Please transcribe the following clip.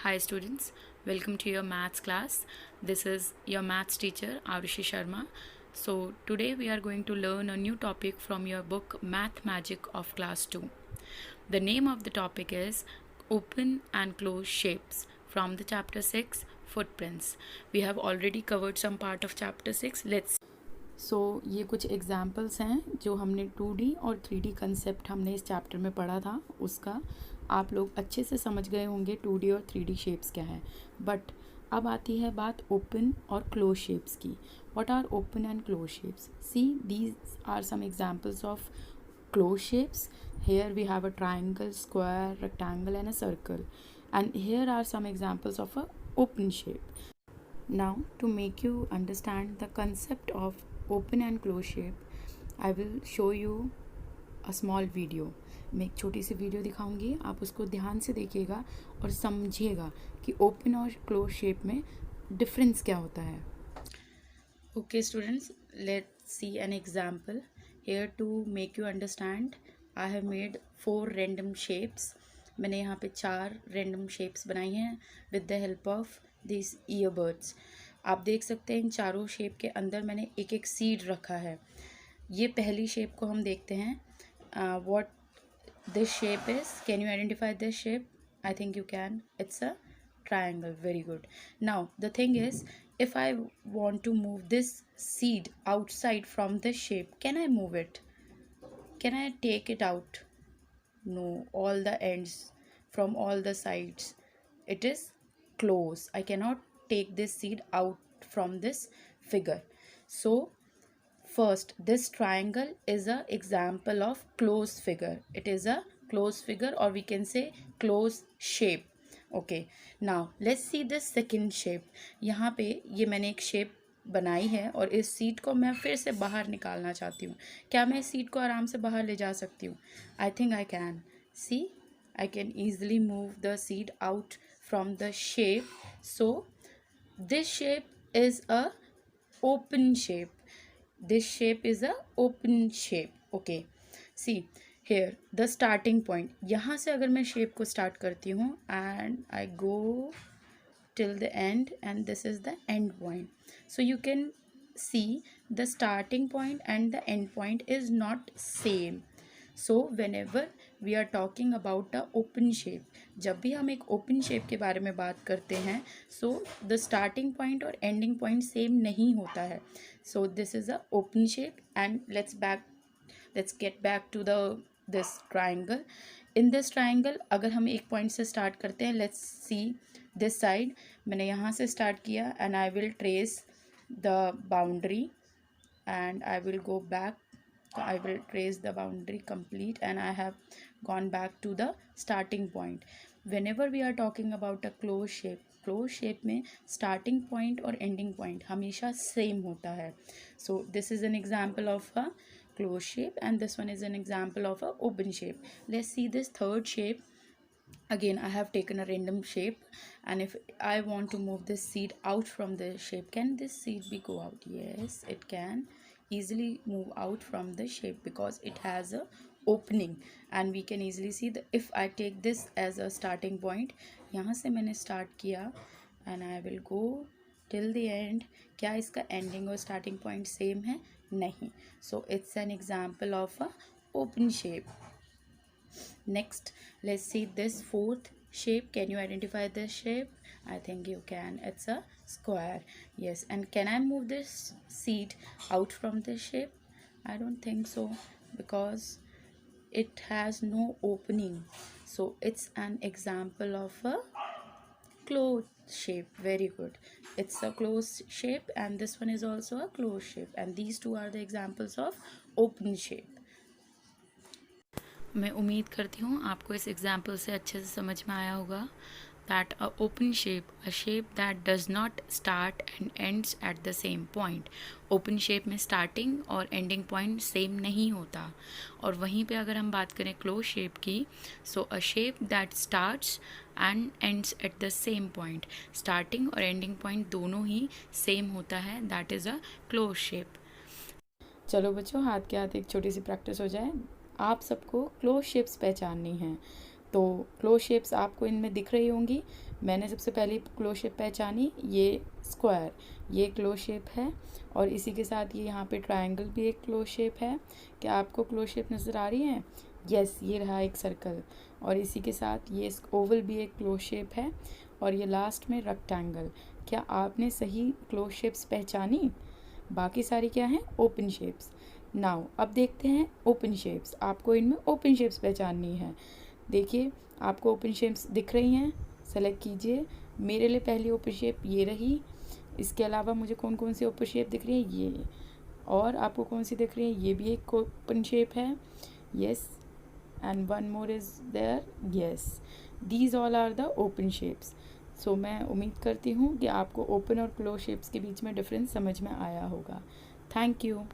Hi students, welcome to your maths class. This is your maths teacher Arushi Sharma. So today we are going to learn a new topic from your book Math Magic of Class 2. The name of the topic is Open and Close Shapes from the chapter 6 Footprints. We have already covered some part of chapter 6. ये कुछ examples हैं जो हमने 2D और 3D concept हमने इस chapter में पढ़ा था, उसका आप लोग अच्छे से समझ गए होंगे 2D और 3D शेप्स क्या है। बट अब आती है बात ओपन और क्लोज शेप्स की। What are open and close shapes? See these are some examples of close shapes. Here we have a triangle, square, rectangle and a circle, and here are some examples of a open shape. Now to make you understand the concept of open and close shape, I will show you a small video. मैं एक छोटी सी video दिखाऊंगी, आप उसको ध्यान से देखिएगा और समझिएगा कि ओपन और क्लोज शेप में डिफरेंस क्या होता है। Okay students, let's see an example. Here to make you understand, I have made 4 random shapes. मैंने यहाँ पे 4 random shapes बनाई हैं with the help of these earbuds. आप देख सकते हैं इन चारों शेप के अंदर मैंने एक एक सीड रखा है। ये पहली शेप को हम देखते हैं। What this shape is? Can you identify this shape? I think you can. It's a triangle. Very good. Now the thing is, if I want to move this seed outside from this shape, can I move it? Can I take it out? No, all the ends from all the sides, it is close. I cannot take this seed out from this figure. So first, this triangle is a example of closed figure. It is a closed figure, or we can say closed shape. Okay, now let's see this second shape. यहाँ पे ये मैंने एक shape बनाई है और इस seat को मैं फिर से बाहर निकालना चाहती हूँ। क्या मैं इस सीट को आराम से बाहर ले जा सकती हूँ? I think I can. See, I can easily move the seed out from the shape. So this shape is a open shape. This shape is a open shape. Okay, see here the starting point. यहाँ से अगर मैं shape को start करती हूँ and I go till the end, and this is the end point. So you can see the starting point and the end point is not same. So whenever we are talking about the open shape, जब भी हम एक open shape के बारे में बात करते हैं, so the starting point और ending point same नहीं होता है. So this is a open shape, and let's get back to this triangle. In this triangle, अगर हम एक point से start करते हैं, let's see this side. मैंने यहाँ से start किया and I will trace the boundary and I will go back. I will trace the boundary complete and I have gone back to the starting point. Whenever we are talking about a closed shape में starting point और ending point हमेशा same होता है. So this is an example of a closed shape and this one is an example of a open shape. Let's see this third shape. Again, I have taken a random shape, and if I want to move this seed out from the shape, can this seed be go out? Yes, it can easily move out from the shape because it has a opening, and we can easily see that if I take this as a starting point, यहाँ से मैंने start किया and I will go till the end. क्या इसका ending और starting point same है? नहीं. So it's an example of a open shape. Next, let's see this fourth shape. Can you identify this shape? I think you can. It's a square. Yes. And can I move this seed out from this shape? I don't think so because it has no opening. So it's an example of a closed shape. Very good. It's a closed shape, and this one is also a closed shape, and these two are the examples of open shape. मैं उम्मीद करती हूँ आपको इस example से अच्छे से समझ में आया होगा that a open shape, a shape that does not start and ends at the same point. open shape में starting और ending point same नहीं होता. और वहीं पे अगर हम बात करें closed shape की, so a shape that starts and ends at the same point. starting और ending point दोनों ही same होता है, that is a closed shape. चलो बच्चों, हाथ के हाथ एक छोटी सी प्रैक्टिस हो जाए. आप सबको क्लोज शेप्स पहचाननी है. तो क्लोज शेप्स आपको इनमें दिख रही होंगी। मैंने सबसे पहले क्लोज शेप पहचानी, ये स्क्वायर, ये क्लोज शेप है। और इसी के साथ ये यहाँ पे ट्रायंगल भी एक क्लोज शेप है। क्या आपको क्लोज शेप नज़र आ रही है? यस, ये रहा एक सर्कल। और इसी के साथ ये ओवल भी एक क्लोज शेप है। और ये लास्ट में रेक्टेंगल। क्या आपने सही क्लोज शेप्स पहचानी? बाकी सारी क्या हैं? Open shapes. नाउ अब देखते हैं ओपन शेप्स। आपको इनमें ओपन शेप्स पहचाननी है। देखिए, आपको ओपन शेप्स दिख रही हैं, सेलेक्ट कीजिए। मेरे लिए पहली ओपन शेप ये रही। इसके अलावा मुझे कौन कौन सी ओपन शेप दिख रही है? ये। और आपको कौन सी दिख रही है? ये भी एक ओपन शेप है। Yes, and one more is there. Yes, these all are the open shapes. So मैं उम्मीद करती हूँ कि आपको ओपन और क्लोज शेप्स के बीच में डिफरेंस समझ में आया होगा। Thank you.